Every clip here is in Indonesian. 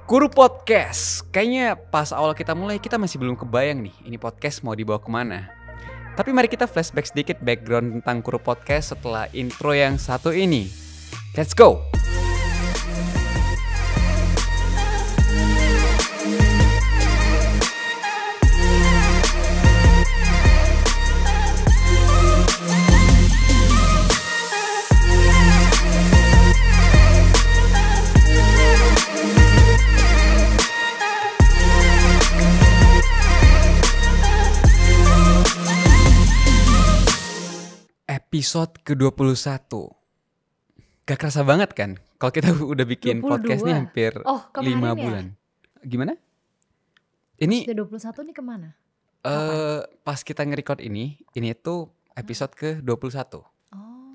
Kuru Podcast. Kayaknya pas awal kita mulai kita masih belum kebayang nih ini podcast mau dibawa kemana. Tapi mari kita flashback sedikit background tentang Kuru Podcast setelah intro yang satu ini. Let's go! Episode ke-21. Gak kerasa banget kan kalau kita udah bikin 22. podcast nih hampir 5 ya? bulan. Gimana? Ini Episode 21 nih kemana? pas kita nge-record ini tuh episode ke-21. Oh,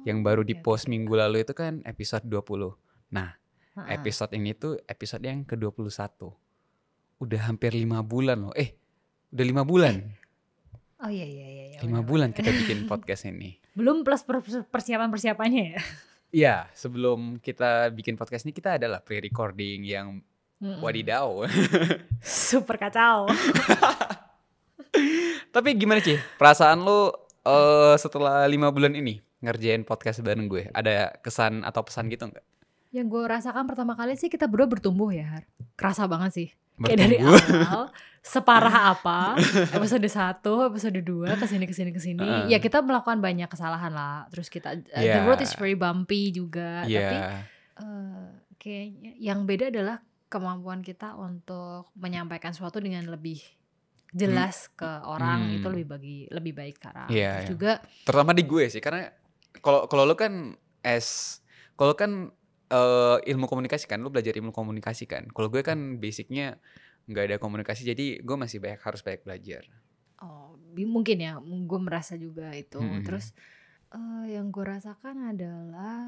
Yang baru di oke, post oke. minggu lalu itu kan episode 20. Nah, Ha-ha. episode ini tuh episode yang ke-21. Udah hampir 5 bulan loh. Udah 5 bulan. Oh iya. 5 benar-benar. bulan kita bikin podcast ini. Belum plus persiapan-persiapannya ya? Iya, sebelum kita bikin podcast ini kita adalah pre-recording yang wadidaw. Super kacau. Tapi gimana Ci? Perasaan lu setelah 5 bulan ini ngerjain podcast bareng gue? Ada kesan atau pesan gitu nggak? Yang gue rasakan pertama kali sih kita berdua bertumbuh ya, Har. Kerasa banget sih. Kayak dari Bertumbuh. awal separah apa episode 1, episode 2 kesini. Ya kita melakukan banyak kesalahan lah. Terus kita the Yeah. road is very bumpy juga. Iya. Tapi kayaknya yang beda adalah kemampuan kita untuk menyampaikan sesuatu dengan lebih jelas ke orang itu lebih baik sekarang. Iya, Terus iya. juga Terutama di gue sih, karena kalau lu kan kalau kan ilmu komunikasi kan, lu belajar ilmu komunikasi kan. Kalau gue kan basicnya nggak ada komunikasi, jadi gue masih harus banyak belajar. mungkin ya gue merasa juga itu. Mm-mm. Terus yang gue rasakan adalah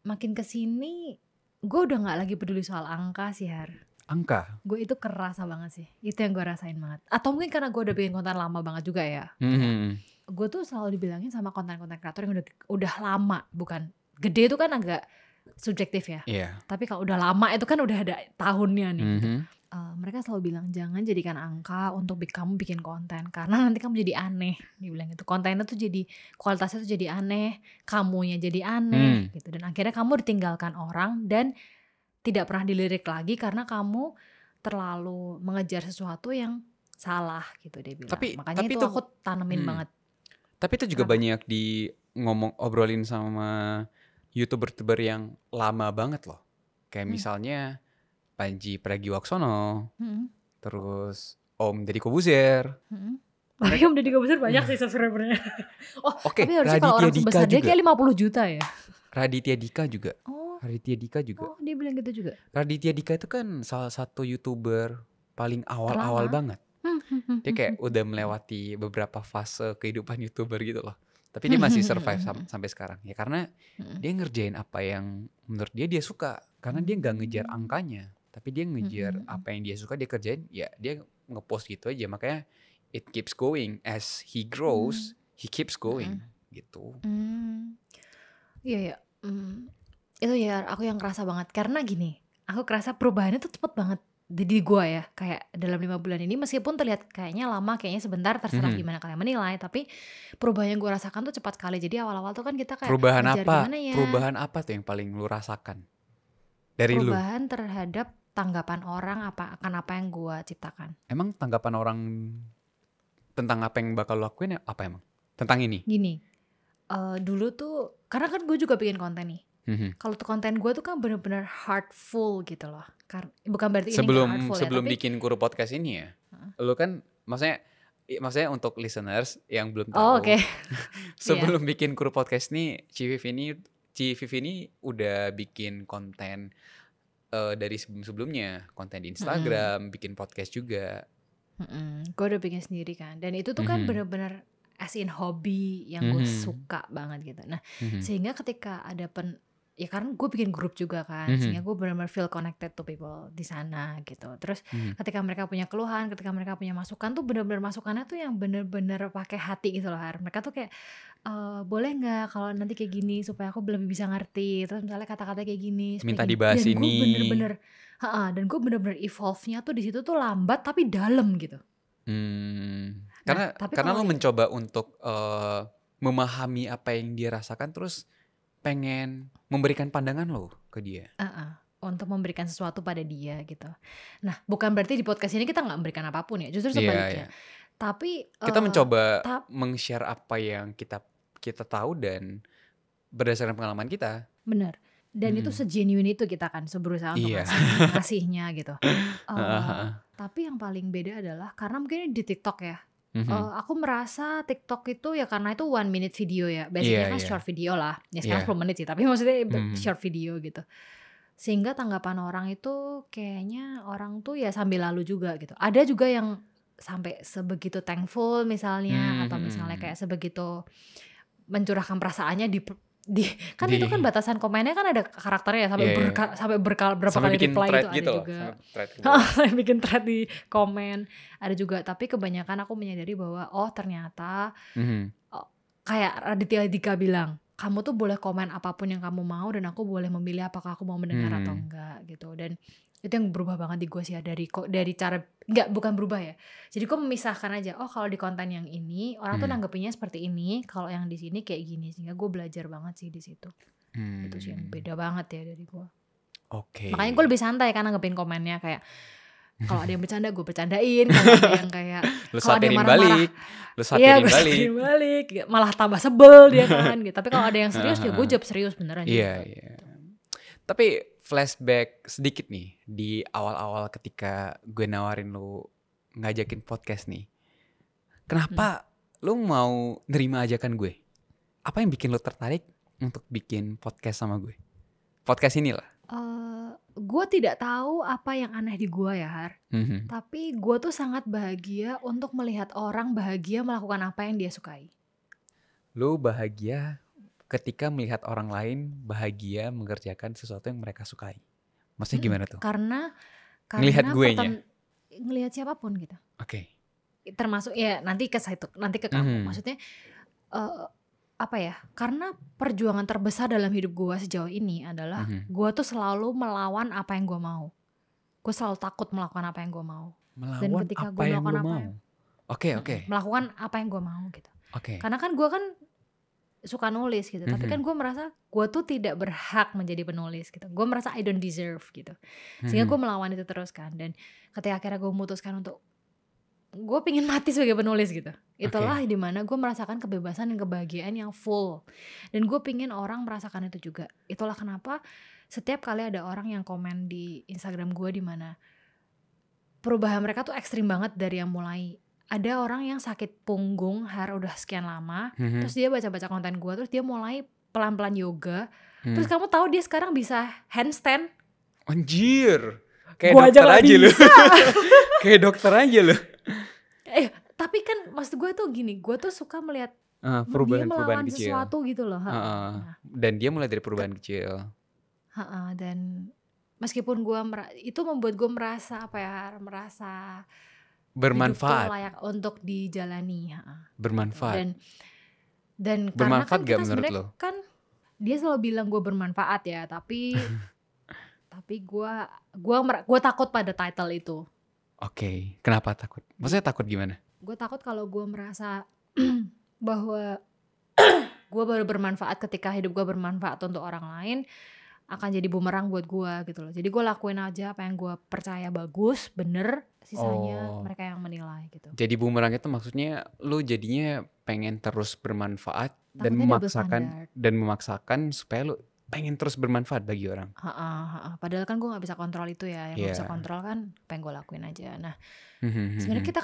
makin kesini gue udah nggak lagi peduli soal angka sih, Har. Angka. Gue itu kerasa banget sih. Itu yang gue rasain banget. Atau mungkin karena gue udah bikin konten lama banget juga ya. Mhm. Gue tuh selalu dibilangin sama konten-konten kreator yang udah lama, bukan gede itu kan agak subjektif ya. Iya. Tapi kalau udah lama itu kan udah ada tahunnya nih. Mhm. Mereka selalu bilang jangan jadikan angka untuk kamu bikin konten karena nanti kamu jadi aneh. Dibilang gitu. Kontennya tuh jadi kualitasnya tuh jadi aneh, kamunya jadi aneh gitu. Dan akhirnya kamu ditinggalkan orang dan tidak pernah dilirik lagi karena kamu terlalu mengejar sesuatu yang salah gitu dia bilang. Makanya tapi itu itu- aku tanemin banget. Tapi itu juga Kenapa? banyak obrolin sama YouTuber yang lama banget loh. Kayak misalnya Panji Pragiwaksono, Mm-mm. terus Om Deddy Kobuzer. Mm-mm. Tapi Om Deddy Kobuzer banyak sih subscribernya. Oke, Tapi harusnya kalau Raditya orang Dika sebesar dia juga. kayak 50 juta ya. Raditya Dika juga. Oh, dia bilang gitu juga. Raditya Dika itu kan salah satu YouTuber paling awal-awal Terlama. banget. Dia kayak udah melewati beberapa fase kehidupan YouTuber gitu loh. Tapi dia masih survive sampai sekarang. Ya karena dia ngerjain apa yang menurut dia suka. Karena dia nggak ngejar angkanya. Tapi dia ngejar apa yang dia suka, dia kerjain. Ya dia ngepost gitu aja. Makanya it keeps going. As he grows, he keeps going. Gitu. Iya ya. Itu ya aku yang kerasa banget. Karena gini, aku kerasa perubahannya tuh cepet banget di gua ya. Kayak dalam 5 bulan ini meskipun terlihat kayaknya lama, kayaknya sebentar, terserah gimana kalian menilai. Tapi perubahan yang gua rasakan tuh cepat sekali. Jadi awal-awal tuh kan kita kayak Perubahan ngejar apa? gimana ya. Perubahan apa tuh yang paling lu rasakan? Dari lu? Perubahan terhadap tanggapan orang akan apa yang gua ciptakan. Emang tanggapan orang tentang apa yang bakal lu lakuin apa emang? Tentang ini? Gini, dulu tuh karena kan gue juga bikin konten nih. Kalau tuh konten gue tuh kan bener-bener heartful gitu loh. Bukan berarti ini nggak heartful Sebelum ya, tapi bikin Kuru Podcast ini ya, lu kan maksudnya untuk listeners yang belum tahu. oh, oke. Sebelum bikin Kuru Podcast nih, Ci Vivi ini udah bikin konten dari sebelumnya, konten di Instagram, bikin podcast juga. Gue udah bikin sendiri kan. Dan itu tuh kan bener-bener as in hobi yang gue suka banget gitu. Nah, sehingga ketika ada ya karena gue bikin grup juga kan, sehingga gue benar-benar feel connected to people di sana gitu. Terus ketika mereka punya keluhan, ketika mereka punya masukan tuh benar-benar masukannya tuh yang benar-benar pakai hati gitu loh, Har. Mereka tuh kayak boleh nggak kalau nanti kayak gini supaya aku lebih bisa ngerti. Terus misalnya kata-kata kayak gini, Minta gini. dibahas Dan ini. gue bener-bener Dan gue bener-bener evolve-nya tuh di situ tuh lambat tapi dalam gitu. Karena tapi karena kalau lo mencoba untuk memahami apa yang dia rasakan, terus pengen memberikan pandangan lo ke dia. Untuk memberikan sesuatu pada dia gitu. Nah, bukan berarti di podcast ini kita nggak memberikan apapun ya, justru Iya, sebaliknya. iya. Tapi Kita mencoba meng-share apa yang kita tahu dan berdasarkan pengalaman kita. benar. Dan itu segenuine itu kita kan berusaha untuk Iya. ngasihnya gitu. Tapi yang paling beda adalah karena mungkin di TikTok ya. Aku merasa TikTok itu ya karena itu 1 minute video ya. Basicnya kan short video lah. Ya sekarang 10 menit sih, tapi maksudnya short video gitu. Sehingga tanggapan orang itu kayaknya orang tuh ya sambil lalu juga gitu. Ada juga yang sampai sebegitu thankful misalnya, atau misalnya kayak sebegitu mencurahkan perasaannya kan itu kan batasan komennya kan ada karakternya sampai berapa kali reply itu ada gitu juga. Sampai bikin thread di komen ada juga. Tapi kebanyakan aku menyadari bahwa ternyata kayak Raditya Dika bilang, kamu tuh boleh komen apapun yang kamu mau dan aku boleh memilih apakah aku mau mendengar atau enggak gitu. Dan itu yang berubah banget di gue sih ya, dari cara bukan berubah ya. Jadi gue memisahkan aja, kalau di konten yang ini orang tuh nanggepinnya seperti ini, kalau yang di sini kayak gini, sehingga gue belajar banget sih di situ. Itu sih yang beda banget ya dari gue. Makanya gue lebih santai kan nanggepin komennya, kayak kalau ada yang bercanda gue bercandain, kalau ada yang kayak kalau ada yang marah-marah lu satirin balik, malah tambah sebel dia kan gitu. Tapi kalau ada yang serius ya gue jawab serius beneran juga. Tapi flashback sedikit nih di awal-awal ketika gue nawarin lu ngajakin podcast nih. Kenapa lu mau nerima ajakan gue? Apa yang bikin lu tertarik untuk bikin podcast sama gue? Podcast inilah. Gue tidak tahu apa yang aneh di gue ya Har. Tapi gue tuh sangat bahagia untuk melihat orang bahagia melakukan apa yang dia sukai. Lu bahagia ketika melihat orang lain bahagia mengerjakan sesuatu yang mereka sukai. Maksudnya gimana tuh? Karena ngelihat guenya. Ngelihat siapapun gitu. Oke. Termasuk ya nanti ke kamu. Maksudnya apa ya? Karena perjuangan terbesar dalam hidup gue sejauh ini adalah gue tuh selalu melawan apa yang gue mau. Gue selalu takut melakukan apa yang gue mau. Melawan dan ketika apa yang gue mau. Oke. Melakukan apa yang gue mau gitu. Karena kan gue kan suka nulis gitu, tapi kan gue merasa gue tuh tidak berhak menjadi penulis gitu. Gue merasa I don't deserve gitu, sehingga gue melawan itu terus kan. Dan ketika akhirnya gue memutuskan untuk gue pingin mati sebagai penulis gitu, itulah dimana gue merasakan kebebasan dan kebahagiaan yang full. Dan gue pingin orang merasakan itu juga. Itulah kenapa setiap kali ada orang yang komen di Instagram gue, dimana perubahan mereka tuh ekstrim banget. Dari yang mulai ada orang yang sakit punggung udah sekian lama, terus dia baca-baca konten gue, terus dia mulai pelan-pelan yoga, terus kamu tahu dia sekarang bisa handstand. Anjir, kayak dokter aja lu. Kayak dokter aja lu. Tapi kan maksud gue tuh gini, gue tuh suka melihat perubahan kecil, sesuatu gitu loh. Dan dia mulai dari perubahan kecil. Dan meskipun itu membuat gue merasa merasa bermanfaat, layak untuk dijalani. Bermanfaat. Dan bermanfaat karena kan gak menurut lo? Kan dia selalu bilang gue bermanfaat ya, tapi gue takut pada title itu. Oke. Kenapa takut? Maksudnya takut gimana? Gue takut kalau gue merasa bahwa gue baru bermanfaat ketika hidup gue bermanfaat untuk orang lain, akan jadi bumerang buat gue gitu loh. Jadi gue lakuin aja apa yang gue percaya bagus, bener, sisanya mereka yang menilai gitu. Jadi bumerang itu maksudnya lu jadinya pengen terus bermanfaat dan memaksakan supaya lu pengen terus bermanfaat bagi orang. Padahal kan gue nggak bisa kontrol itu ya. Yang bisa kontrol kan apa yang gue lakuin aja. Nah, sebenarnya kita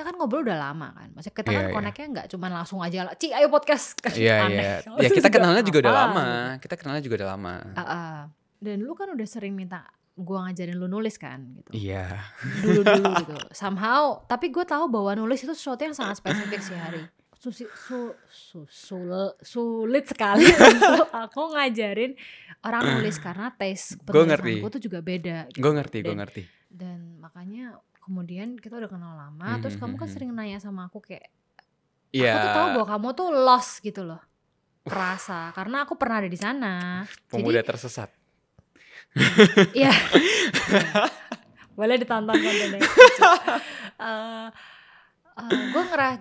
kan ngobrol udah lama kan. Maksudnya kita kan connect-nya nggak cuma langsung aja, Ci ayo podcast. Iya. Ya kita kenalnya juga udah lama. Kita kenalnya juga udah lama. Dan lu kan udah sering minta gue ngajarin lu nulis kan gitu. Iya. Dulu gitu. Somehow, tapi gue tahu bahwa nulis itu sesuatu yang sangat spesifik sih Hari. Sulit sekali untuk aku ngajarin orang nulis karena taste penulisanku tuh juga beda gitu. Gue ngerti. Dan makanya kemudian kita udah kenal lama, terus kamu kan sering nanya sama aku kayak aku tuh tahu bahwa kamu tuh lost gitu loh, kerasa karena aku pernah ada di sana. Pemuda tersesat. Iya. Boleh ditonton kontennya.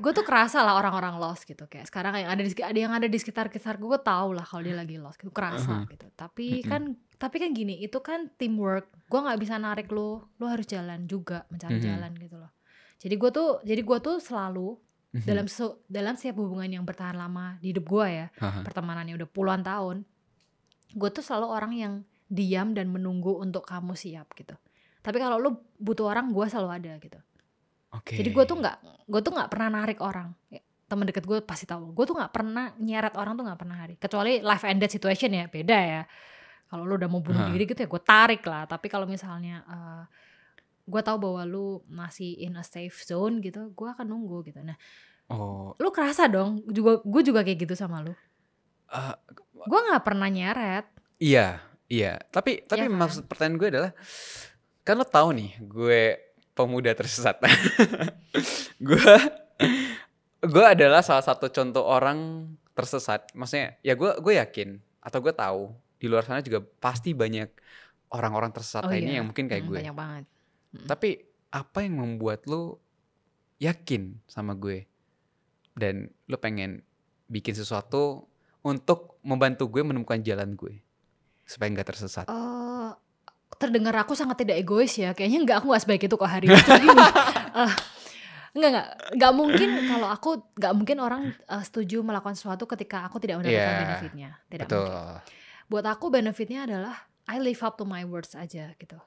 Gue tuh kerasa lah orang-orang lost gitu, kayak sekarang yang ada di sekitar gue tahu lah kalau dia lagi lost gitu, kerasa gitu. Tapi kan gini, itu kan teamwork. Gue nggak bisa narik lu harus jalan juga, mencari jalan gitu loh. Jadi gue tuh selalu dalam setiap hubungan yang bertahan lama di hidup gue ya, pertemanannya udah puluhan tahun, gue tuh selalu orang yang diam dan menunggu untuk kamu siap gitu. Tapi kalau lu butuh orang, gue selalu ada gitu. Jadi gue tuh nggak pernah narik orang. Temen deket gue pasti tahu. Gue tuh nggak pernah nyeret orang, tuh nggak pernah narik. Kecuali life and death situation ya, beda ya. Kalau lu udah mau bunuh diri gitu ya gue tarik lah. Tapi kalau misalnya gue tahu bahwa lu masih in a safe zone gitu, gue akan nunggu gitu. Nah, lu kerasa dong. Gue juga kayak gitu sama lu. Gue nggak pernah nyeret. Iya. Tapi ya kan? Maksud pertanyaan gue adalah, kan lo tahu nih, gue pemuda tersesat. gue adalah salah satu contoh orang tersesat. Maksudnya ya gue yakin atau gue tahu di luar sana juga pasti banyak orang-orang tersesat lainnya yang mungkin kayak gue. Banyak banget. Tapi apa yang membuat lo yakin sama gue dan lo pengen bikin sesuatu untuk membantu gue menemukan jalan gue supaya nggak tersesat? Terdengar aku sangat tidak egois ya. Kayaknya aku gak sebaik itu kok Hari. Nggak mungkin kalau nggak mungkin orang setuju melakukan sesuatu ketika aku tidak mendapatkan benefitnya. Tidak mungkin. Buat aku benefitnya adalah I live up to my words aja gitu.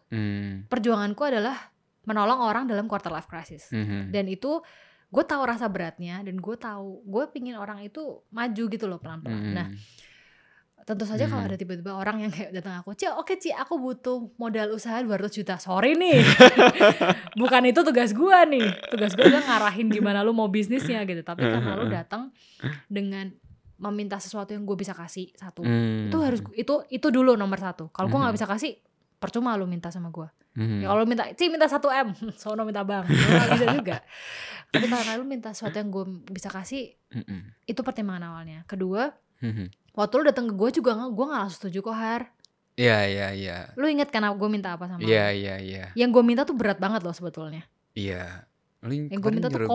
Perjuanganku adalah menolong orang dalam quarter life crisis. Dan itu gue tahu rasa beratnya, dan gue pingin orang itu maju gitu loh pelan-pelan. Nah, tentu saja kalau ada tiba-tiba orang yang kayak datang aku, Ci, aku butuh modal usaha 200 juta. Sorry nih. Bukan itu tugas gue nih. Tugas gue ngarahin gimana lu mau bisnisnya gitu. Tapi karena lu datang dengan meminta sesuatu yang gue bisa kasih satu, itu dulu nomor satu. Kalau gue nggak bisa kasih, percuma lu minta sama gue. Ya kalau minta 1M, sono minta bang, nggak bisa juga. Tapi karena lu minta sesuatu yang gue bisa kasih, itu pertimbangan awalnya. Kedua, waktu lu datang ke gue juga gue nggak langsung setuju kok, Har. Iya. Lu inget kan gue minta apa sama lu? Iya. Yang gue minta tuh berat banget loh sebetulnya. Iya. Yang gue minta tuh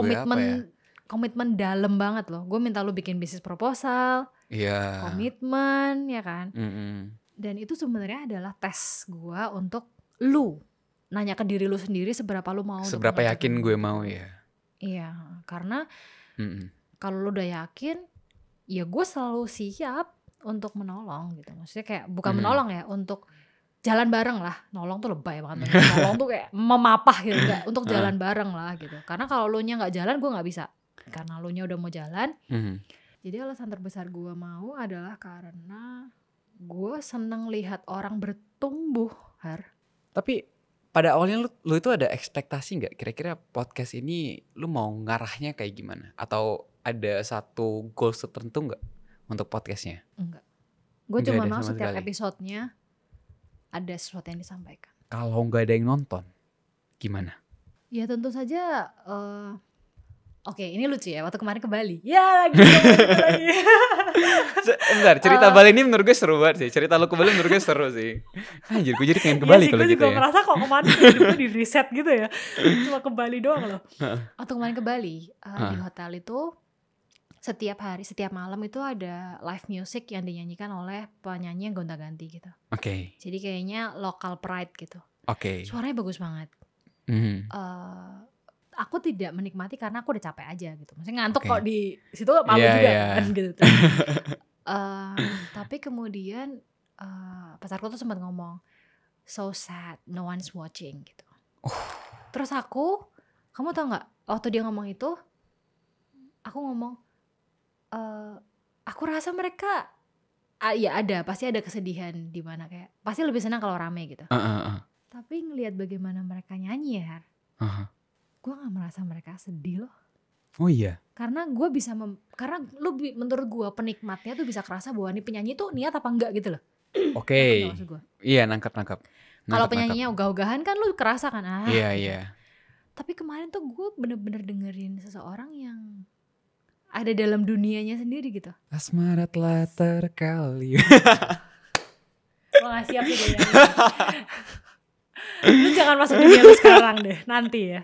komitmen dalam banget loh. Gue minta lu bikin bisnis proposal. Iya. Komitmen, ya kan? Dan itu sebenarnya adalah tes gue untuk lu nanya ke diri lu sendiri seberapa lu mau. Seberapa yakin gue mau ya? Iya, karena kalau lu udah yakin, ya gue selalu siap untuk menolong gitu. Maksudnya kayak bukan menolong ya, untuk jalan bareng lah. Nolong tuh lebay banget. Nolong tuh kayak memapah gitu, kayak untuk jalan bareng lah gitu. Karena kalau lu nya nggak jalan, gue nggak bisa. Karena lu nya udah mau jalan. Jadi alasan terbesar gue mau adalah karena gue seneng lihat orang bertumbuh, Har. Tapi pada awalnya lu itu ada ekspektasi nggak? Kira-kira podcast ini lu mau ngarahnya kayak gimana? Atau ada satu goal tertentu nggak untuk podcastnya? Enggak. Gue cuma mau setiap episodenya ada sesuatu yang disampaikan. Kalau nggak ada yang nonton, gimana? Ya tentu saja. Oke, ini lucu ya. Waktu kemarin ke Bali. Ya lagi. Bentar, cerita Bali ini menurut gue seru banget sih. Cerita lu ke Bali menurut gue seru sih. Anjir, gue jadi pengen ke Bali kalau gitu ya. Gue juga merasa kok kemarin gue di reset gitu ya. Cuma ke Bali doang loh. Waktu kemarin ke Bali, di hotel itu setiap malam itu ada live music yang dinyanyikan oleh penyanyi yang gonta-ganti gitu. Oke. Jadi kayaknya local pride gitu. Oke. Suaranya bagus banget. Aku tidak menikmati karena aku udah capek aja gitu. Maksudnya ngantuk kok di situ malu juga kan gitu. Tapi kemudian pacarku tuh sempat ngomong, so sad, no one's watching gitu. Terus kamu tau nggak? Waktu dia ngomong itu, aku ngomong, aku rasa mereka, ya pasti ada kesedihan di mana kayak, pasti lebih senang kalau rame gitu. Tapi ngelihat bagaimana mereka nyanyi ya, gue gak merasa mereka sedih loh. Oh iya. Karena gue bisa karena menurut gue penikmatnya tuh bisa kerasa bahwa nih penyanyi tuh niat apa enggak gitu loh. Oke. Iya, nangkap. Kalau penyanyinya ogah-ogahan kan lu kerasa kan. Iya. Tapi kemarin tuh gue bener-bener dengerin seseorang yang ada dalam dunianya sendiri gitu. Asmara telah terkali. Gua gak siap sih dia. Lu jangan masuk dunia lu sekarang deh, nanti ya.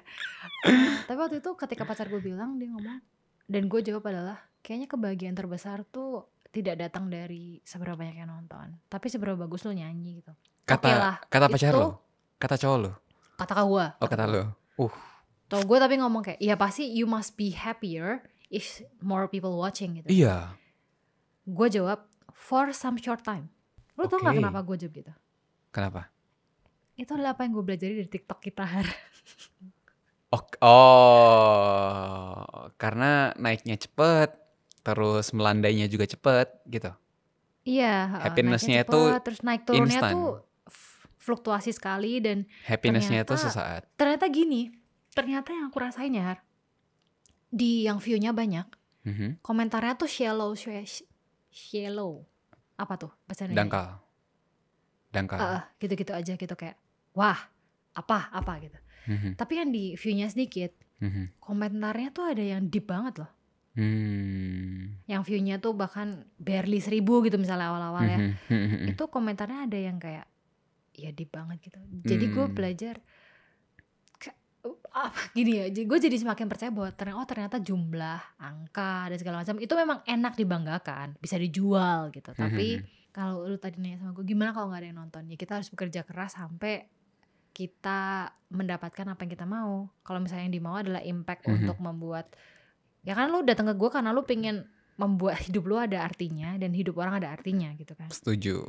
Tapi waktu itu ketika pacar gue bilang, dia ngomong, dan gue jawab adalah, kayaknya kebahagiaan terbesar tuh tidak datang dari seberapa banyak yang nonton, tapi seberapa bagus lu nyanyi gitu. Oke lah, Kata pacar itu lo? Kata cowok lo? kata gue. Oh, kata lo. Tau gue tapi ngomong kayak, ya pasti you must be happier if more people watching gitu. Iya. Gue jawab, for some short time. Lu tau gak Oke. kenapa gue jawab gitu? Kenapa? Itu adalah apa yang gue belajar dari TikTok kita, Har. Karena naiknya cepet, terus melandainya juga cepet gitu. Iya, Happiness-nya naiknya itu cepet, terus naik turunnya instan. tuh fluktuasi sekali, dan Happiness-nya itu sesaat. ternyata gini, ternyata yang aku rasain ya, Har, di yang view-nya banyak, komentarnya tuh shallow, apa tuh bahasa Indonesia? Dangkal. Gitu-gitu aja gitu, kayak wah apa gitu. Tapi yang di view-nya sedikit, komentarnya tuh ada yang deep banget loh. Yang view-nya tuh bahkan barely 1,000 gitu misalnya awal-awal ya. Itu komentarnya ada yang kayak ya deep banget gitu. Jadi gue belajar gini ya, gue jadi semakin percaya bahwa ternyata jumlah, angka dan segala macam itu memang enak dibanggakan, bisa dijual gitu. Tapi kalau lu tadi nanya sama gue, gimana kalau nggak ada yang nonton? Ya kita harus bekerja keras sampai kita mendapatkan apa yang kita mau. Kalau misalnya yang dimau adalah impact untuk membuat, ya kan lu datang ke gue karena lu pengen membuat hidup lu ada artinya dan hidup orang ada artinya gitu kan. Setuju.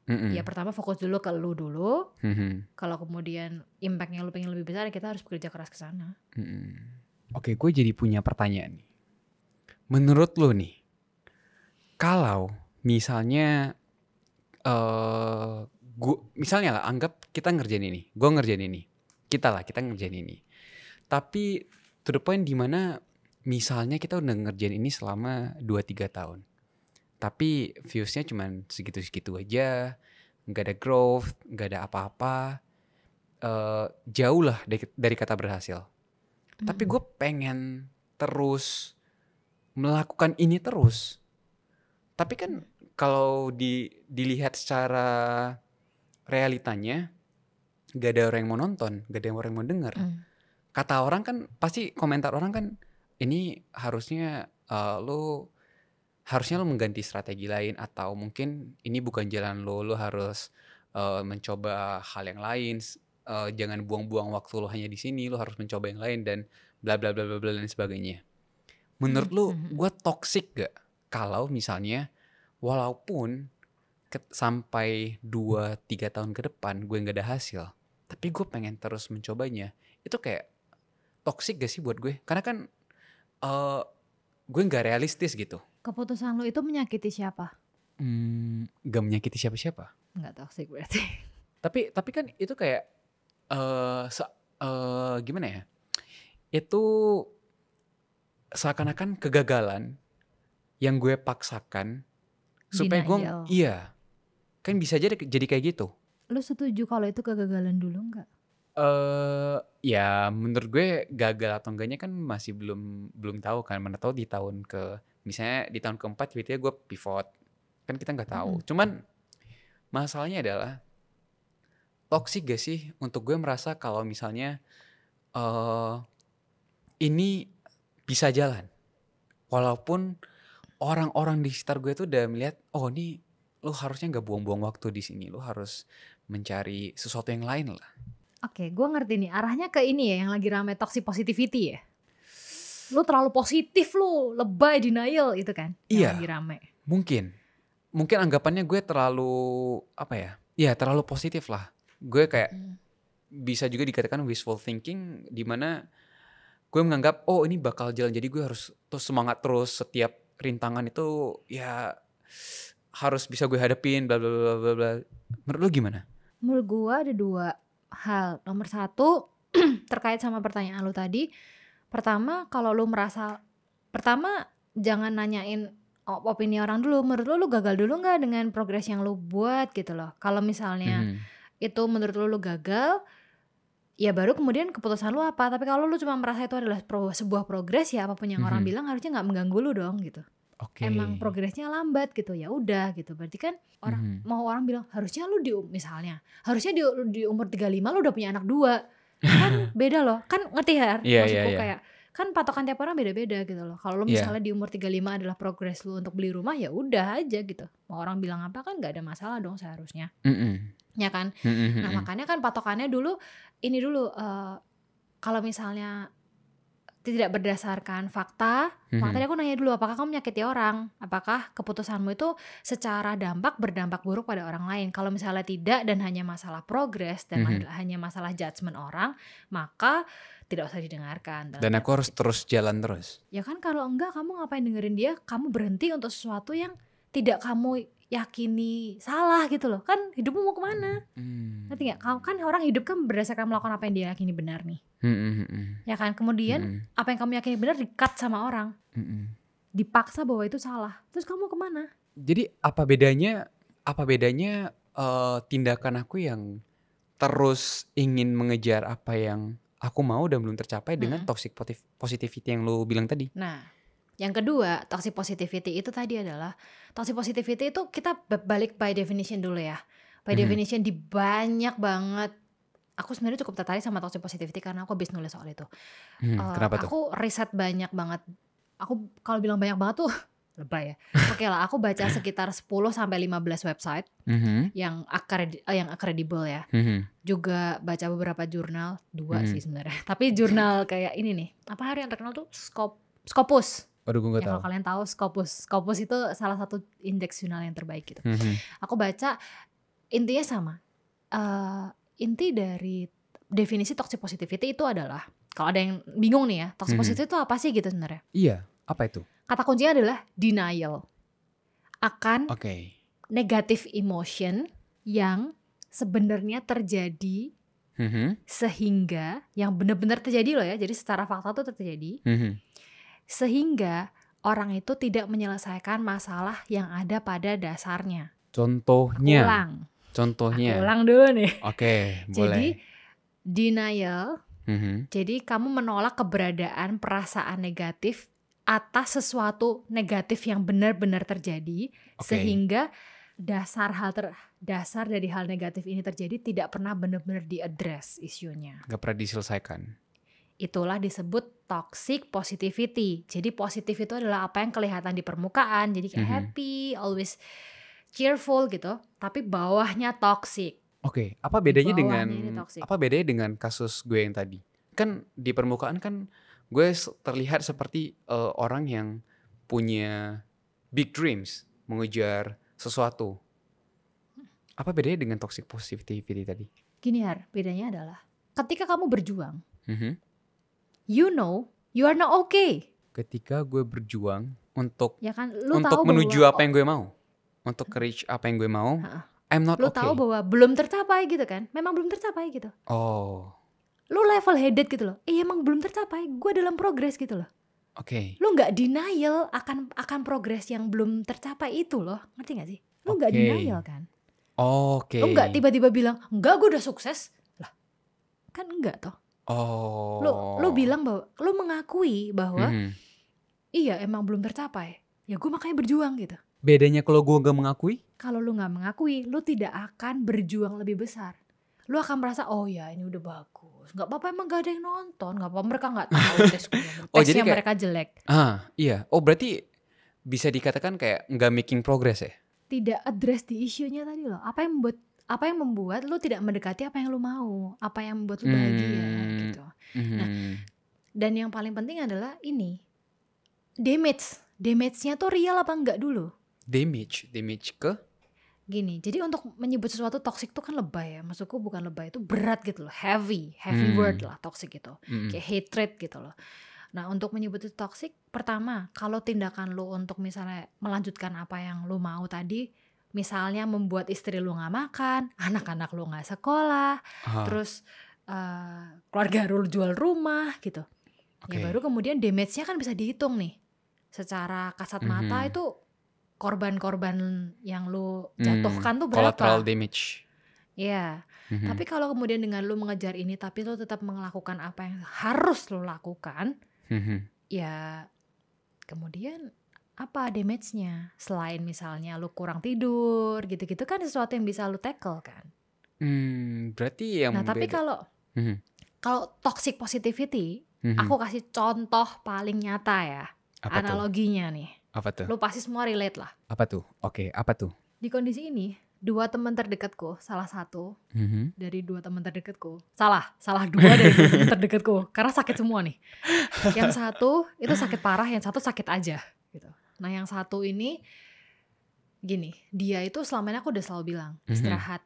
Ya pertama fokus dulu ke lu dulu. Kalau kemudian impactnya lu pengen lebih besar, kita harus bekerja keras ke sana. Oke, gue jadi punya pertanyaan nih. Menurut lu nih, kalau misalnya misalnya lah, anggap kita ngerjain ini, gue ngerjain ini, kita ngerjain ini. Tapi to the point dimana misalnya kita udah ngerjain ini selama 2-3 tahun. Tapi viewsnya cuma segitu-segitu aja, nggak ada growth, nggak ada apa-apa, jauh lah dari kata berhasil. Tapi gue pengen terus melakukan ini terus. Tapi kan kalau dilihat secara realitanya, nggak ada orang yang mau nonton, nggak ada orang yang mau denger. Kata orang kan, pasti komentar orang kan, ini harusnya harusnya lo mengganti strategi lain, atau mungkin ini bukan jalan lo harus mencoba hal yang lain, jangan buang-buang waktu lo hanya di sini, lo harus mencoba yang lain dan bla bla bla bla bla dan sebagainya. Menurut lo gue toxic gak kalau misalnya walaupun sampai 2-3 tahun ke depan gue gak ada hasil, tapi gue pengen terus mencobanya, itu kayak toxic gak sih buat gue? Karena kan gue gak realistis gitu. Keputusan lu itu menyakiti siapa? Gak menyakiti siapa-siapa. Nggak toxic berarti. Tapi kan itu kayak gimana ya? Itu seakan-akan kegagalan yang gue paksakan supaya gue, iya, kan bisa jadi kayak gitu. Lu setuju kalau itu kegagalan dulu nggak? Ya menurut gue gagal atau enggaknya kan masih belum tahu kan. Mana tahu di tahun misalnya di tahun keempat tiba-tiba gue pivot, kan kita nggak tahu. Cuman masalahnya adalah toxic gak sih untuk gue merasa kalau misalnya ini bisa jalan, walaupun orang-orang di sekitar gue tuh udah melihat, oh ini lo harusnya nggak buang-buang waktu di sini, lo harus mencari sesuatu yang lain lah. Oke, gue ngerti nih arahnya ke ini ya, yang lagi rame toxic positivity ya. Lu terlalu positif, lu lebay, denial itu kan yang lagi rame. Mungkin anggapannya gue terlalu apa ya? Ya terlalu positif lah. Gue kayak bisa juga dikatakan wishful thinking, dimana gue menganggap oh ini bakal jalan, jadi gue harus terus semangat terus, setiap rintangan itu ya harus bisa gue hadapin bla bla bla bla bla. Menurut lu gimana? Menurut gue ada 2 hal. Nomor 1 terkait sama pertanyaan lu tadi. Pertama, kalau lu merasa, jangan nanyain opini orang dulu. Menurut lu gagal dulu nggak dengan progres yang lu buat gitu loh. Kalau misalnya itu menurut lu gagal, ya baru kemudian keputusan lu apa. Tapi kalau lu cuma merasa itu adalah sebuah progres, ya apapun yang orang bilang harusnya nggak mengganggu lu dong gitu. Oke. emang progresnya lambat gitu, ya udah gitu. Berarti kan orang bilang harusnya lu misalnya harusnya di umur 35 lu udah punya anak 2. Kan beda loh. Kan ngerti ya? Iya, iya, Maksudku iya. kayak kan patokan tiap orang beda-beda gitu loh. Kalau lu Iya. misalnya di umur 35 adalah progres lu untuk beli rumah, ya udah aja gitu. Mau orang bilang apa kan nggak ada masalah dong seharusnya. Ya kan? Nah, makanya kan patokannya dulu ini dulu kalau misalnya tidak berdasarkan fakta, maka tadi aku nanya dulu apakah kamu menyakiti orang, apakah keputusanmu itu secara berdampak buruk pada orang lain. Kalau misalnya tidak dan hanya masalah progres dan hanya masalah judgement orang, maka tidak usah didengarkan. Dan aku harus terus jalan terus. Ya kan, kalau enggak kamu ngapain dengerin dia, kamu berhenti untuk sesuatu yang tidak kamu yakini salah gitu loh. Kan hidupmu mau kemana? Ngerti gak? Kan orang hidup kan berdasarkan melakukan apa yang dia yakini benar nih. Ya kan, kemudian apa yang kamu yakini benar di-cut sama orang, dipaksa bahwa itu salah. Terus kamu kemana? Jadi apa bedanya tindakan aku yang terus ingin mengejar apa yang aku mau dan belum tercapai dengan toxic positivity yang lo bilang tadi? Nah, yang kedua, toxic positivity itu tadi adalah, toxic positivity itu kita balik by definition dulu ya. By definition di banyak banget, aku sebenarnya cukup tertarik sama toxic positivity karena aku habis nulis soal itu. Kenapa tuh? Aku riset banyak banget. Aku kalau bilang banyak banget tuh lebay ya. Oke lah, aku baca sekitar 10-15 website yang kredibel ya. Juga baca beberapa jurnal, 2 sih sebenarnya. Tapi jurnal kayak ini nih, apa hari yang terkenal tuh? Scopus. Waduh, gue gak tahu. Kalau kalian tahu Scopus itu salah satu indeks jurnal yang terbaik gitu. Aku baca, intinya sama. Inti dari definisi toxic positivity itu adalah, kalau ada yang bingung nih ya, toxic positivity itu apa sih gitu sebenarnya? Iya, apa itu? Kata kuncinya adalah denial akan negative emotion yang sebenarnya terjadi, sehingga yang benar-benar terjadi loh ya, jadi secara fakta itu terjadi, sehingga orang itu tidak menyelesaikan masalah yang ada pada dasarnya. Contohnya? Aku ulang dulu nih. Oke, boleh. Jadi denial, jadi kamu menolak keberadaan perasaan negatif atas sesuatu negatif yang benar-benar terjadi, sehingga dasar dari hal negatif ini terjadi tidak pernah benar-benar diaddress isunya. Gak pernah diselesaikan. Itulah disebut toxic positivity. Jadi positif itu adalah apa yang kelihatan di permukaan, jadi kayak happy, always cheerful gitu, tapi bawahnya toxic. Oke, apa bedanya dengan kasus gue yang tadi? Kan di permukaan kan gue terlihat seperti orang yang punya big dreams, mengejar sesuatu. Apa bedanya dengan toxic positivity tadi? Gini Har, bedanya adalah ketika kamu berjuang, you know you are not okay. Ketika gue berjuang untuk ya kan, untuk menuju apa yang gue mau, untuk reach apa yang gue mau, I'm not okay. Lu tahu bahwa belum tercapai gitu kan, memang belum tercapai gitu. Lu level headed gitu loh, emang belum tercapai, gue dalam progress gitu loh. Lu nggak denial akan progress yang belum tercapai itu loh, ngerti nggak sih? Lu nggak denial kan? Lu nggak tiba-tiba bilang enggak, gue udah sukses lah, kan enggak toh. Lu bilang bahwa lu mengakui bahwa iya emang belum tercapai, ya gue makanya berjuang gitu. Bedanya kalau gue gak mengakui? Kalau lu gak mengakui, lu tidak akan berjuang lebih besar. Lu akan merasa, oh ya ini udah bagus, gak apa-apa, emang gak ada yang nonton, gak apa-apa, mereka gak tahu tesnya mereka jelek. Iya, berarti bisa dikatakan kayak gak making progress ya? Tidak address di isunya tadi loh. Apa yang membuat lu tidak mendekati apa yang lu mau, apa yang membuat lu bahagia gitu. Nah, dan yang paling penting adalah ini, damage-nya tuh real apa enggak dulu. Damage ke? Gini, jadi untuk menyebut sesuatu toxic tuh kan lebay ya. Maksudku bukan lebay, itu berat gitu loh. Heavy word lah toxic gitu. Kayak hatred gitu loh. Nah, untuk menyebut itu toxic, pertama, kalau tindakan lu untuk misalnya melanjutkan apa yang lu mau tadi, misalnya membuat istri lu gak makan, anak-anak lu gak sekolah, terus keluarga lu jual rumah gitu. Ya baru kemudian damage-nya kan bisa dihitung nih. Secara kasat mata itu korban-korban yang lu jatuhkan tuh berapa? Collateral damage. Iya. Tapi kalau kemudian dengan lu mengejar ini tapi lu tetap melakukan apa yang harus lu lakukan, ya kemudian apa damage-nya? Selain misalnya lu kurang tidur, gitu-gitu kan sesuatu yang bisa lu tackle kan. Berarti yang Nah, tapi beda. Mhm, kalau toxic positivity, mhm. aku kasih contoh paling nyata ya. Apa tuh? Analoginya nih. Apa tuh? Lu pasti semua relate lah. Apa tuh? Oke, apa tuh? Di kondisi ini, 2 teman terdekatku, salah satu Mhm. dari 2 teman terdekatku. Salah 2 dari 2 teman terdekatku karena sakit semua nih. Yang satu itu sakit parah, yang satu sakit aja gitu. Nah, yang satu ini gini, dia itu selama ini aku udah selalu bilang, istirahat,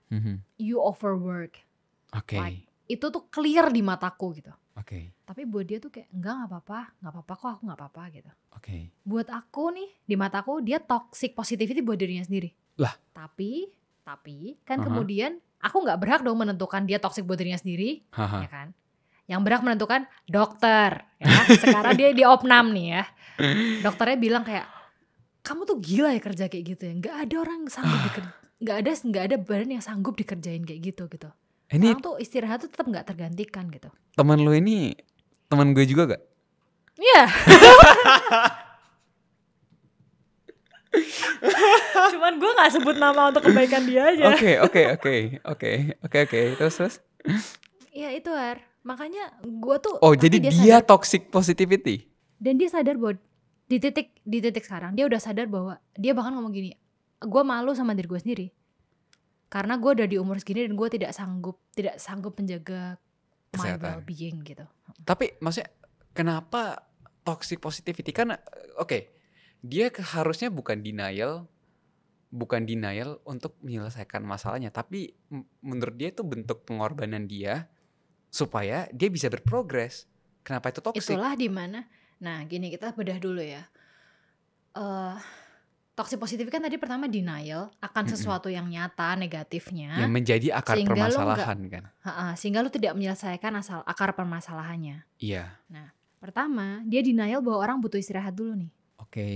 you overwork. Oke. Like, itu tuh clear di mataku gitu. Oke. Tapi buat dia tuh kayak enggak apa-apa kok, aku nggak apa-apa gitu. Oke. Buat aku nih, di mataku dia toxic positivity buat dirinya sendiri. Lah. Tapi kan kemudian aku nggak berhak dong menentukan dia toxic buat dirinya sendiri, Haha. ya kan? Yang berhak menentukan dokter, ya. Sekarang dia di opnam nih ya. Dokternya bilang kayak, kamu tuh gila ya kerja kayak gitu ya. Nggak ada orang sanggup nggak ada badan yang sanggup dikerjain kayak gitu. Ini Orang tuh istirahat tuh tetap nggak tergantikan gitu. teman lu ini teman gue juga gak? Iya. Cuman gue nggak sebut nama untuk kebaikan dia aja. Oke. Terus. Iya itu makanya gue tuh. Oh, jadi dia sadar, toxic positivity. dan dia sadar bahwa di titik sekarang dia udah sadar bahwa dia bahkan ngomong gini, gue malu sama diri gue sendiri karena gue udah di umur segini dan gue tidak sanggup menjaga my well-being gitu. Tapi maksudnya kenapa toxic positivity? Kan dia harusnya bukan denial untuk menyelesaikan masalahnya, tapi menurut dia itu bentuk pengorbanan dia supaya dia bisa berprogres. Kenapa itu toxic? Itulah dimana, nah gini, kita bedah dulu ya. Toxic positivity kan tadi pertama denial akan sesuatu yang nyata negatifnya, yang menjadi akar permasalahan kan. Sehingga lu tidak menyelesaikan akar permasalahannya. Iya. Nah, pertama dia denial bahwa orang butuh istirahat dulu nih. Oke.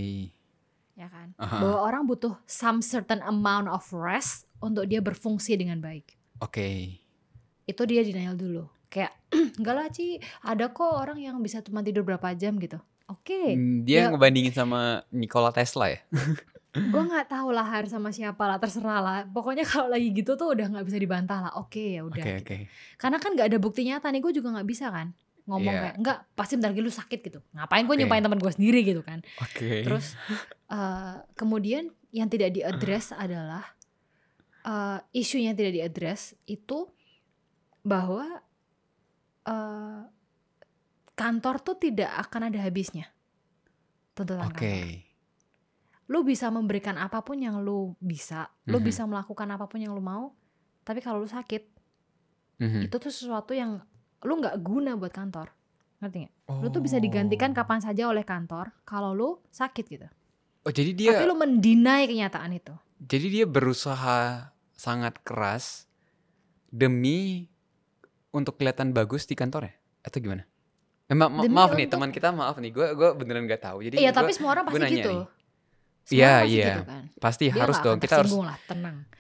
Ya kan? Bahwa orang butuh some certain amount of rest untuk dia berfungsi dengan baik. Oke. Itu dia denial dulu. Kayak enggak lah Ci, ada kok orang yang bisa cuma tidur berapa jam gitu. Oke. Dia ngebandingin sama Nikola Tesla ya? Gue nggak tahu lah sama siapa lah, terserah lah. Pokoknya kalau lagi gitu tuh udah nggak bisa dibantah lah. Oke, ya udah. Oke. Karena kan nggak ada bukti nyata nih, gue juga nggak bisa kan ngomong kayak enggak pasti bentar lagi lu sakit gitu. Ngapain gue nyumpahin teman gue sendiri gitu kan. Terus kemudian yang tidak diadres adalah isunya tidak diadres itu bahwa kantor tuh tidak akan ada habisnya. Tuntutan kantor. Lu bisa memberikan apapun yang lu bisa, lu bisa melakukan apapun yang lu mau, tapi kalau lu sakit, itu tuh sesuatu yang lu nggak guna buat kantor, ngerti nggak? Lu tuh bisa digantikan kapan saja oleh kantor kalau lu sakit gitu. Oh, jadi dia. Tapi lu mendinai kenyataan itu. Jadi dia berusaha sangat keras demi untuk kelihatan bagus di kantornya, atau gimana? Maaf nih teman kita, gue beneran nggak tahu. Jadi iya, tapi semua orang pasti gitu. Iya, gitu kan. Pasti dia harus dong.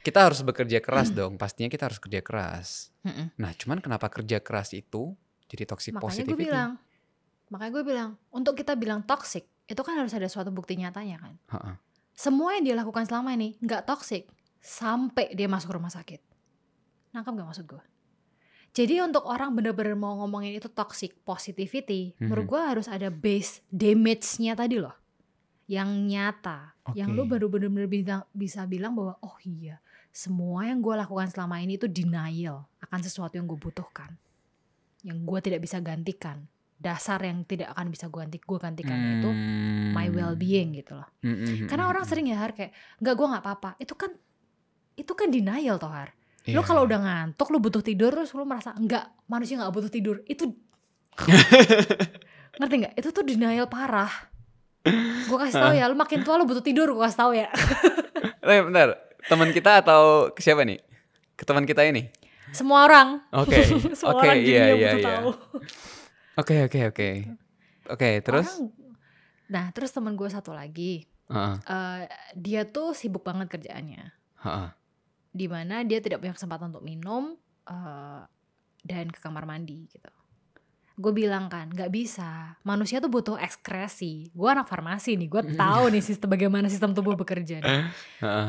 Kita harus bekerja keras dong. Pastinya kita harus kerja keras. Nah, cuman kenapa kerja keras itu jadi toxic positivity? Makanya gue bilang, untuk kita bilang toxic, itu kan harus ada suatu bukti nyatanya kan. Semua yang dia lakukan selama ini nggak toxic sampai dia masuk rumah sakit. Nangkap nggak maksud gue? Jadi untuk orang bener-bener mau ngomongin itu toxic positivity, menurut gue harus ada base damage-nya tadi loh. Yang nyata, yang lu baru benar-benar bisa bilang bahwa oh iya, semua yang gue lakukan selama ini itu denial akan sesuatu yang gue butuhkan, yang gue tidak bisa gantikan, dasar yang tidak akan bisa gue gantikan itu my well-being gitu loh. Karena orang sering ya kayak enggak, gue nggak apa-apa, itu kan denial toh Lu kalau udah ngantuk, lu butuh tidur, terus lu merasa enggak, manusia nggak butuh tidur, itu ngerti nggak? Itu tuh denial parah. Gue kasih tahu ya, lu makin tua lu butuh tidur, gue kasih tahu ya. Bentar, teman kita atau ke siapa nih? Ke teman kita ini? Semua orang. Semua orang butuh tahu. Oke, terus? Terus teman gue satu lagi, dia tuh sibuk banget kerjaannya. Dimana dia tidak punya kesempatan untuk minum dan ke kamar mandi gitu. gue bilang kan nggak bisa, manusia tuh butuh ekskresi. Gue anak farmasi nih, gue tahu nih bagaimana sistem tubuh bekerja nih.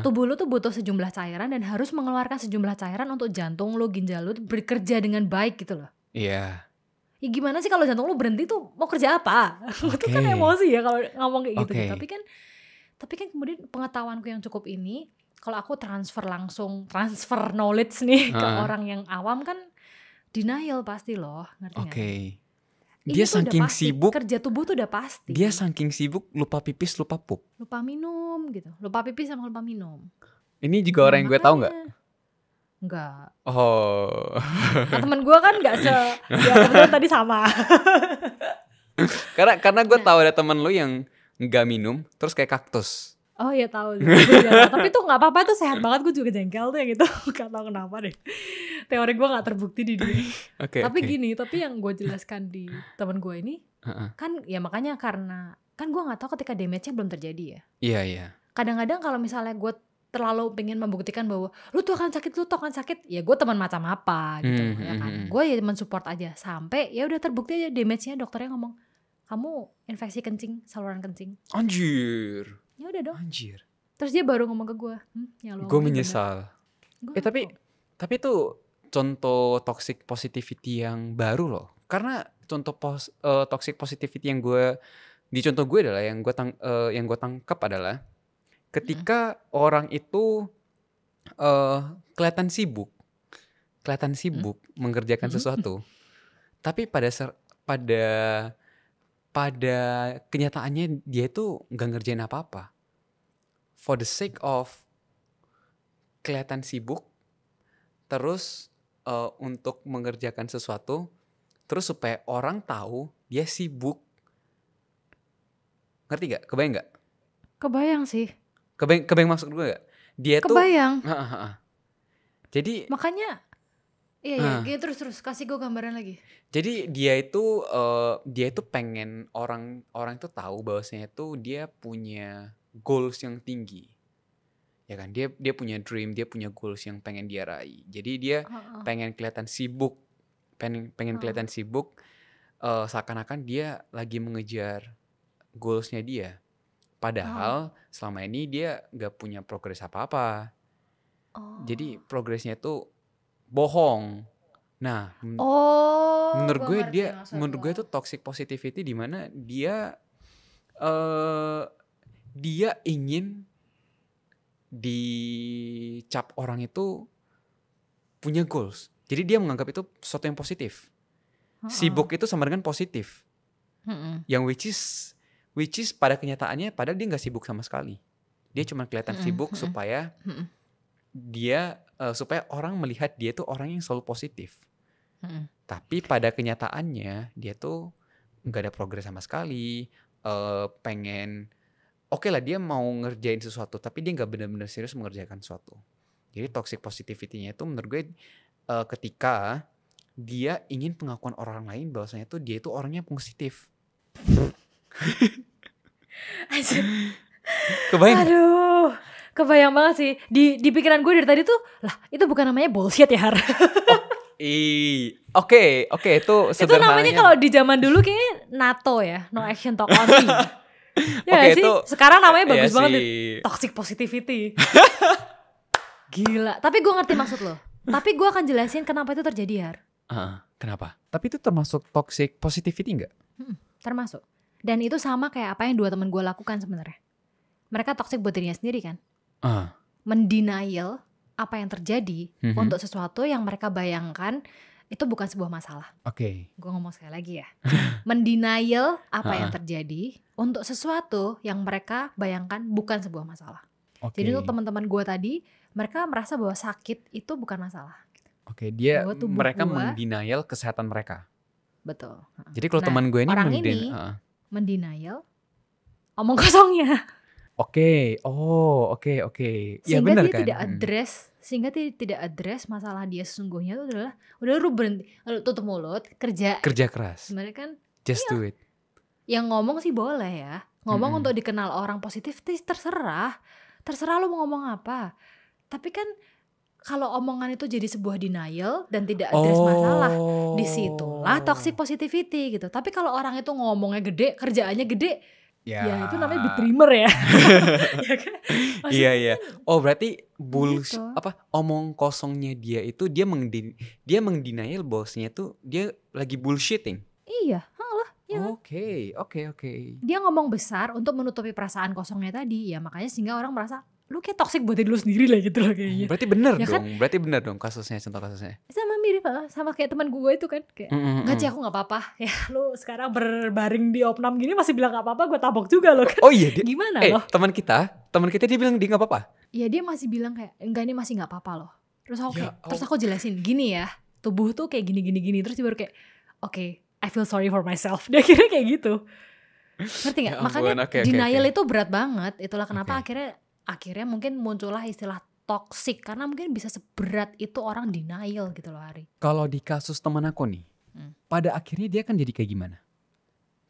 Tubuh lu tuh butuh sejumlah cairan dan harus mengeluarkan sejumlah cairan untuk jantung lu, ginjal lu bekerja dengan baik gitu loh. Iya. Ya gimana sih kalau jantung lu berhenti tuh mau kerja apa? Itu kan emosi ya kalau ngomong kayak gitu. Tapi kan kemudian pengetahuanku yang cukup ini, kalau aku transfer knowledge nih ke orang yang awam kan denial pasti loh, ngerti nggak? Dia saking sibuk, kerja tubuh tuh udah pasti. Dia saking sibuk lupa pipis, lupa pup, lupa minum gitu, lupa pipis sama lupa minum. Ini juga orang yang gue tahu nggak? Enggak. Oh. Nah, temen gue kan nggak ya kebetulan tadi sama. karena gue tahu ada temen lu yang nggak minum, terus kayak kaktus. Oh ya tahu. Tapi tuh nggak apa-apa, tuh sehat banget. Gue juga jengkel tuh yang itu. Gak tahu kenapa deh. Teori gue nggak terbukti di dia. Tapi gini, tapi yang gue jelaskan di teman gue ini kan ya makanya karena kan gue nggak tahu ketika damage-nya belum terjadi ya. Iya. Kadang-kadang kalau misalnya gue terlalu pengen membuktikan bahwa lu tuh akan sakit, ya gue teman macam apa gitu ya kan. Gue ya mensupport aja sampai ya udah terbukti aja damage-nya, dokternya ngomong kamu infeksi kencing, saluran kencing. Anjir. Ya udah dong. Anjir. Terus dia baru ngomong ke gue, gue menyesal. Tapi itu contoh toxic positivity yang baru loh. Karena contoh toxic positivity yang di contoh gue adalah yang gue tangkap adalah ketika orang itu kelihatan sibuk mengerjakan sesuatu, tapi pada kenyataannya dia itu nggak ngerjain apa-apa. For the sake of kelihatan sibuk, terus untuk mengerjakan sesuatu, terus supaya orang tahu dia sibuk. Ngerti gak? Kebayang gak? Kebayang sih. Kebayang maksud gue gak? Dia kebayang. Jadi makanya iya terus kasih gue gambaran lagi. Jadi dia itu pengen orang itu tahu bahwasanya itu dia punya goals yang tinggi. Ya kan, dia punya dream, dia punya goals yang pengen dia raih. Jadi dia pengen kelihatan sibuk. Pengen kelihatan sibuk, seakan-akan dia lagi mengejar goalsnya dia. Padahal selama ini dia gak punya progres apa-apa. Jadi progresnya itu bohong. Nah, menurut gue itu toxic positivity di mana dia ingin dicap orang itu punya goals. Jadi dia menganggap itu sesuatu yang positif. Sibuk itu sama dengan positif. Yang which is pada kenyataannya padahal dia nggak sibuk sama sekali. Dia cuma kelihatan sibuk supaya supaya orang melihat dia tuh orang yang selalu positif. Tapi pada kenyataannya dia tuh nggak ada progres sama sekali. Pengen oke lah dia mau ngerjain sesuatu, tapi dia nggak benar-benar serius mengerjakan sesuatu. Jadi toxic positivity-nya itu menurut gue ketika dia ingin pengakuan orang lain bahwasanya tuh dia itu orangnya positif. Kebayang? Aduh, kebayang banget sih. Di pikiran gue dari tadi tuh, lah itu bukan namanya bullshit ya, Har? Oke, itu sederhananya. Itu namanya kalau di zaman dulu kayak NATO ya, no action talk only. Ya sih, sekarang namanya bagus banget nih, toxic positivity. Gila, tapi gue ngerti maksud lo. Tapi gue akan jelasin kenapa itu terjadi, Har. Kenapa? Tapi itu termasuk toxic positivity nggak? Termasuk. Dan itu sama kayak apa yang dua teman gue lakukan sebenarnya. Mereka toxic buat dirinya sendiri kan. Mendenial apa yang terjadi untuk sesuatu yang mereka bayangkan itu bukan sebuah masalah. Gue ngomong sekali lagi ya. Mendenial apa yang terjadi untuk sesuatu yang mereka bayangkan bukan sebuah masalah. Jadi untuk teman-teman gue tadi, mereka merasa bahwa sakit itu bukan masalah. Mereka mendenial kesehatan mereka. Betul. Jadi kalau teman gue ini orang ini mendenial omong kosongnya. Oke. Ya benar kan. Sehingga dia tidak address masalah dia sesungguhnya itu adalah udah lu berhenti, tutup mulut, kerja keras. Sebenarnya kan just do it. Yang ngomong sih boleh ya. Ngomong untuk dikenal orang positif terserah lu mau ngomong apa. Tapi kan kalau omongan itu jadi sebuah denial dan tidak address masalah, disitulah toxic Oh. positivity gitu. Tapi kalau orang itu ngomongnya gede, kerjaannya gede, ya itu namanya big Ya. dreamer ya. Ya kan? Iya Maksudnya iya. kan Oh berarti gitu. omong kosongnya dia itu dia mengdenial bosnya tuh dia lagi bullshitting. Iya, halah, ya kan? Oke. Dia ngomong besar untuk menutupi perasaan kosongnya tadi, ya makanya sehingga orang merasa lu kayak toxic buat diri lu sendiri lah gitu loh kayaknya. Berarti benar Ya kan? dong. Berarti benar dong kasusnya, contoh kasusnya. Sama mirip sama kayak teman gue itu kan kayak nggak Ci, aku nggak apa-apa ya, lu sekarang berbaring di opnam gini masih bilang nggak apa-apa, gue tabok juga loh kan. Oh iya dia. Gimana loh? Teman kita dia bilang dia nggak apa-apa. Ya dia masih bilang kayak enggak, ini masih nggak apa-apa loh. Terus aku Ya terus aku jelasin gini ya, tubuh tuh kayak gini. Terus dia baru kayak oke, I feel sorry for myself. Dia kira kayak gitu. Ngerti nggak? Ya ampun, Makanya oke. denial itu berat banget. Itulah kenapa Oke. akhirnya mungkin muncullah istilah toxic, karena mungkin bisa seberat itu orang denial gitu loh, Ari. Kalau di kasus teman aku nih, pada akhirnya dia kan jadi kayak gimana?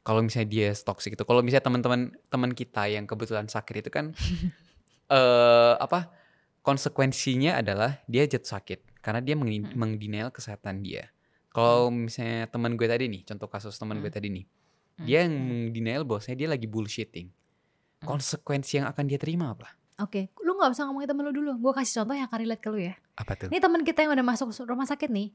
Kalau misalnya dia toxic itu, kalau misalnya teman kita yang kebetulan sakit itu kan, konsekuensinya adalah dia jatuh sakit karena dia mengdenial kesehatan dia. Kalau misalnya teman gue tadi nih, contoh kasus teman gue tadi nih, dia yang mengdenial bosnya dia lagi bullshitting. Konsekuensi yang akan dia terima apa? Oke, lu gak usah ngomongin temen lu dulu. Gue kasih contoh yang akan relate ke lu ya. Apa tuh? Ini temen kita yang udah masuk rumah sakit nih.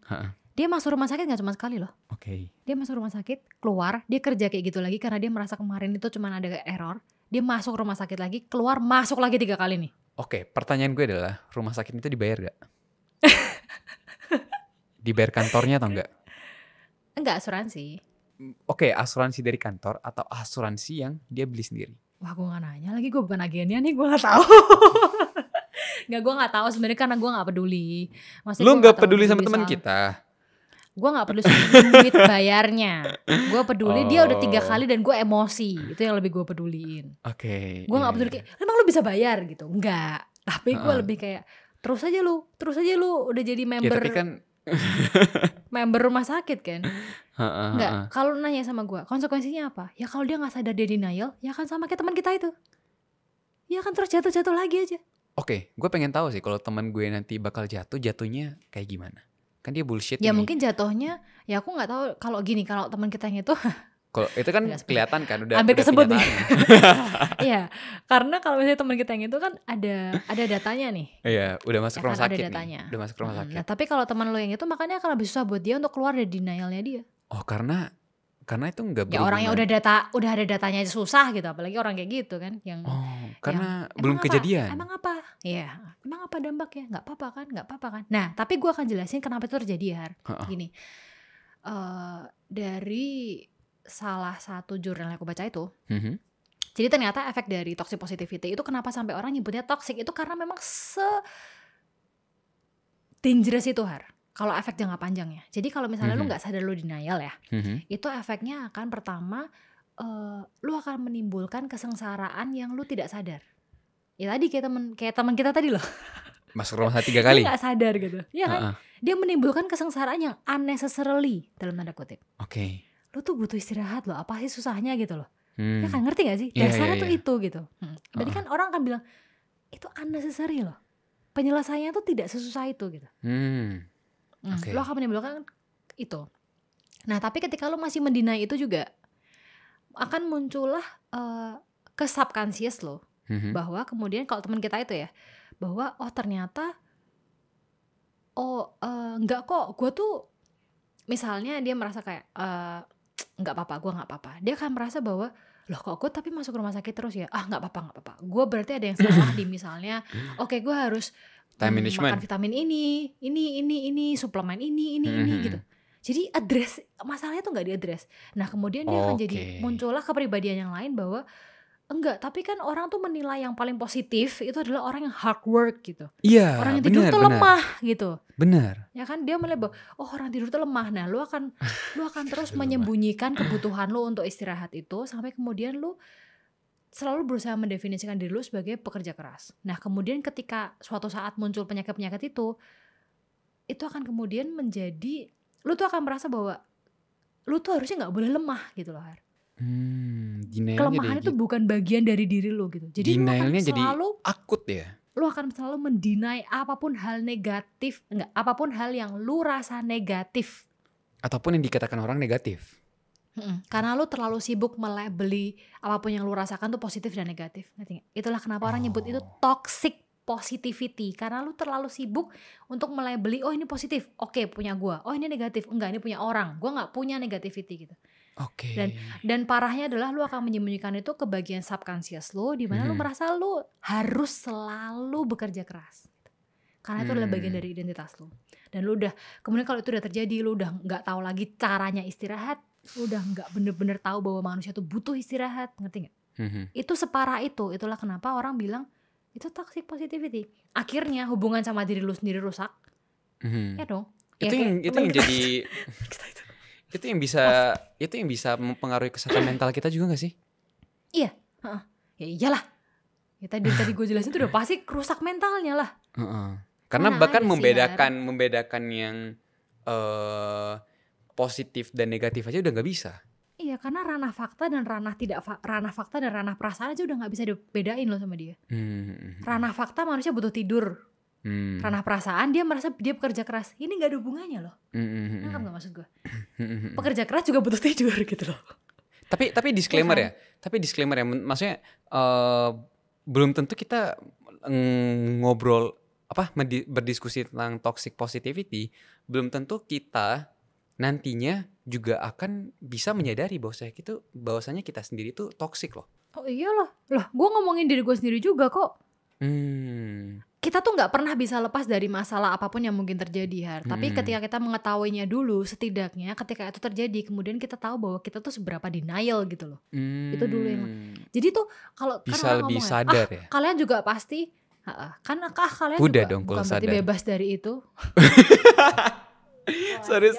Dia masuk rumah sakit gak cuma sekali loh. Oke. Dia masuk rumah sakit, keluar, dia kerja kayak gitu lagi karena dia merasa kemarin itu cuma ada error. Dia masuk rumah sakit lagi, keluar, masuk lagi 3 kali nih. Oke, pertanyaan gue adalah rumah sakit itu dibayar gak? Dibayar kantornya atau enggak? Enggak, asuransi. Oke, asuransi dari kantor atau asuransi yang dia beli sendiri? Wah, gue gak nanya lagi, gue bukan agennya nih, gue gak tahu. Nggak, gue gak tahu sebenarnya karena gue gak peduli. Maksudnya Lu gue gak terlalu peduli sama teman soal- kita? Gue gak peduli soal duit bayarnya. Gue peduli dia udah 3 kali dan gue emosi. Itu yang lebih gue peduliin. Oke. Gue gak peduli kayak, emang lu bisa bayar gitu? Enggak. Tapi gue lebih kayak, terus aja lu udah jadi Ya member, tapi kan member rumah sakit kan. Enggak, kalau nanya sama gue, konsekuensinya apa? Ya kalau dia gak sadar dia denial, ya kan sama kayak teman kita itu. Ya kan terus jatuh lagi aja. Oke, gue pengen tahu sih kalau teman gue nanti bakal jatuhnya kayak gimana? Kan dia bullshit Ya nih. mungkin jatuhnya, ya aku gak tahu kalau gini, kalau teman kita yang itu Kalau itu kan Nggak sebut. kelihatan kan udah hampir kesebut nih. kenyataannya. Iya, karena kalau misalnya teman kita yang itu kan ada datanya nih. Iya, udah masuk Ya rumah kan, sakit ada nih. datanya. Udah masuk rumah sakit. Nah, tapi kalau teman lo yang itu makanya akan lebih susah buat dia untuk keluar dari denialnya dia. Oh, karena itu enggak Ya orang yang berhubungan. udah ada datanya aja susah gitu, apalagi orang kayak gitu kan yang Oh, karena yang, belum "Emang apa? kejadian. Emang apa? Iya, emang apa dampaknya? Nggak apa-apa kan? Nah, tapi gue akan jelasin kenapa itu terjadi, Har. Gini, dari salah satu jurnal yang aku baca itu, jadi ternyata efek dari toxic positivity itu kenapa sampai orang nyebutnya toxic itu karena memang dangerous itu, Har. Kalau efek jangka panjangnya. Jadi kalau misalnya lu nggak sadar lu denial ya, itu efeknya akan pertama lu akan menimbulkan kesengsaraan yang lu tidak sadar. Ya tadi kayak teman kita tadi loh. Masuk rumah sakit 3 kali. Dia nggak sadar gitu. Iya kan? Dia menimbulkan kesengsaraan yang unnecessarily dalam tanda kutip. Oke. Lu tuh butuh istirahat loh. Apa sih susahnya gitu loh. Hmm. Ya kan, ngerti gak sih? Iya, Dasarnya iya, tuh iya. itu gitu. Berarti kan orang akan bilang itu unnecessary loh. Penyelesaiannya tuh tidak sesusah itu gitu. Oke. Lo akan menimbulkan itu. Nah, tapi ketika lo masih mendinai itu juga akan muncullah ke subconscious lo, bahwa kemudian kalau teman kita itu ya, bahwa oh ternyata enggak kok, gue tuh misalnya dia merasa kayak enggak apa-apa, gue enggak apa-apa. Dia akan merasa bahwa loh kok gue tapi masuk rumah sakit terus ya, enggak apa-apa. Gue berarti ada yang salah di misalnya, oke, gue harus Time management. makan vitamin ini, suplemen ini gitu. Jadi address masalahnya tuh nggak diadres. Nah kemudian dia akan jadi muncullah kepribadian yang lain bahwa enggak, tapi kan orang tuh menilai yang paling positif itu adalah orang yang hard work gitu. Iya, Orang yang tidur tuh lemah gitu. Benar. Ya kan, dia melihat bahwa orang tidur tuh lemah. Nah lu akan terus menyembunyikan kebutuhan lu untuk istirahat itu sampai kemudian lu selalu berusaha mendefinisikan diri lu sebagai pekerja keras. Nah kemudian ketika suatu saat muncul penyakit-penyakit itu akan kemudian menjadi, lu tuh akan merasa bahwa lu tuh harusnya gak boleh lemah gitu loh, Har. Kelemahan itu bukan bagian dari diri lu gitu. Jadi lu akan denialnya jadi selalu akut ya. lu akan selalu mendinai apapun hal negatif, apapun hal yang lu rasa negatif. Ataupun yang dikatakan orang negatif. Karena lu terlalu sibuk melabeli apapun yang lu rasakan tuh positif dan negatif. Ngerti gak? Itulah kenapa orang nyebut itu toxic positivity. Karena lu terlalu sibuk untuk melabeli, oh ini positif, oke punya gua. Oh ini negatif, enggak ini punya orang. Gua gak punya negativity gitu. Oke. Dan parahnya adalah lu akan menyembunyikan itu ke bagian subconscious lu, di mana lu merasa lu harus selalu bekerja keras. Karena itu adalah bagian dari identitas lu. Dan lu udah, kemudian kalau itu udah terjadi, lu udah gak tahu lagi caranya istirahat, lu udah gak bener-bener tahu bahwa manusia tuh butuh istirahat, ngerti gak? Itu separah itu, itulah kenapa orang bilang itu toxic positivity. Akhirnya hubungan sama diri lu sendiri rusak. Ya dong. Itu yang jadi itu yang bisa mempengaruhi kesehatan mental kita juga gak sih? Iya, ya iyalah. Ya tadi gue jelasin itu udah pasti rusak mentalnya lah. Karena bahkan membedakan yang positif dan negatif aja udah nggak bisa. Iya, karena ranah fakta dan ranah perasaan aja udah nggak bisa dibedain loh sama dia. Ranah fakta manusia butuh tidur. Ranah perasaan dia merasa dia bekerja keras. Ini nggak ada hubungannya loh. Nggak maksud gue. Pekerja keras juga butuh tidur gitu loh. Tapi disclaimer ya. Tapi disclaimer ya. Maksudnya belum tentu kita ngobrol berdiskusi tentang toxic positivity, belum tentu kita nantinya juga akan bisa menyadari bahwasanya kita sendiri tuh toxic loh. Oh iyalah, gue ngomongin diri gue sendiri juga kok. Kita tuh nggak pernah bisa lepas dari masalah apapun yang mungkin terjadi, tapi ketika kita mengetahuinya dulu, setidaknya ketika itu terjadi, kemudian kita tahu bahwa kita tuh seberapa denial gitu loh. Itu dulu yang. Jadi tuh kalau bisa lebih sadar ya. Kalian juga pasti. Kalian udah juga dong, bukan berarti sadar. bebas dari itu. sorry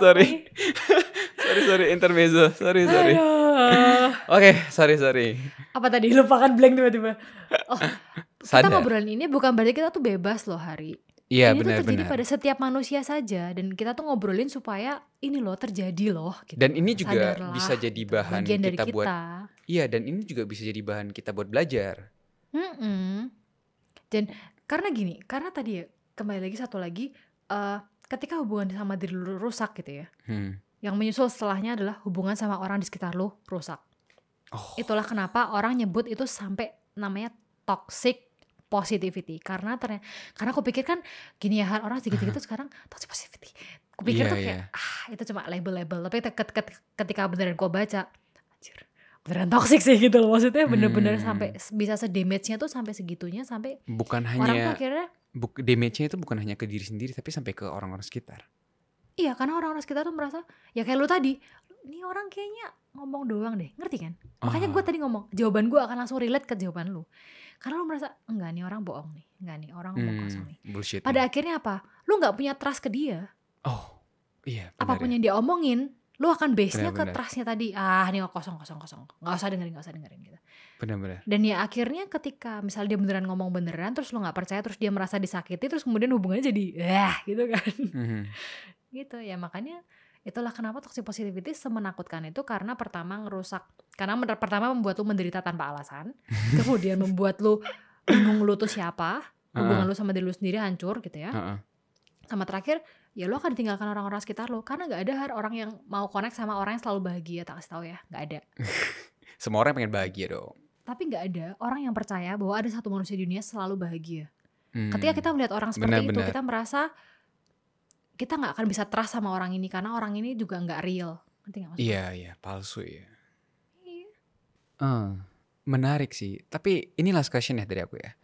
intermezzo, sorry. Oke, sorry. Apa tadi, lupakan blank tiba-tiba. Kita Sadar. ngobrolin ini bukan berarti kita tuh bebas loh, Hari. Iya, ini benar. tuh terjadi pada setiap manusia saja, dan kita tuh ngobrolin supaya ini loh terjadi loh gitu. Dan ini juga Sadarlah, bisa jadi gitu, bahan bagian dari kita buat. Iya, dan ini juga bisa jadi bahan kita buat belajar. Dan karena tadi ya, kembali lagi satu lagi, ketika hubungan sama diri lu rusak gitu ya, yang menyusul setelahnya adalah hubungan sama orang di sekitar lu rusak. Itulah kenapa orang nyebut itu sampai namanya toxic positivity. Karena aku pikir kan gini ya, orang sedikit-sedikit sekarang toxic positivity. Kupikir tuh kayak itu cuma label-label. Tapi ketika beneran gue baca, anjir, beneran toxic sih gitu loh. Maksudnya bener-bener sampai bisa sedamage-nya tuh sampai segitunya, sampai bukan orang hanya tuh akhirnya damage-nya itu bukan hanya ke diri sendiri, tapi sampai ke orang-orang sekitar. Iya, karena orang-orang sekitar tuh merasa ya kayak lu tadi, ini orang kayaknya ngomong doang deh, ngerti kan? Makanya gue tadi ngomong, jawaban gue akan langsung relate ke jawaban lu. Karena lu merasa enggak nih orang bohong nih, enggak nih orang ngomong kosong nih. Bullshit. Pada akhirnya apa? Lu nggak punya trust ke dia. Iya. Apapun yang dia omongin, lu akan base-nya ke trustnya tadi. Nih kosong, nggak usah dengerin gitu. Benar-benar. Dan ya akhirnya ketika misalnya dia beneran ngomong beneran, terus lu nggak percaya, terus dia merasa disakiti, terus kemudian hubungannya jadi gitu kan. Gitu ya, makanya itulah kenapa toxic positivity semenakutkan itu, karena pertama ngerusak, karena pertama membuat lu menderita tanpa alasan, kemudian membuat lu bingung lu tuh siapa, hubungan lu sama diri lu sendiri hancur gitu ya. Sama terakhir, ya lu akan ditinggalkan orang-orang sekitar lu, karena gak ada orang yang mau connect sama orang yang selalu bahagia, tak kasih tahu ya, gak ada. Semua orang pengen bahagia dong. Tapi gak ada orang yang percaya bahwa ada satu manusia di dunia selalu bahagia. Ketika kita melihat orang seperti itu, kita merasa kita gak akan bisa trust sama orang ini, karena orang ini juga gak real. Ngerti gak maksudnya? Iya, palsu ya. Menarik sih. Tapi ini last question ya dari aku ya.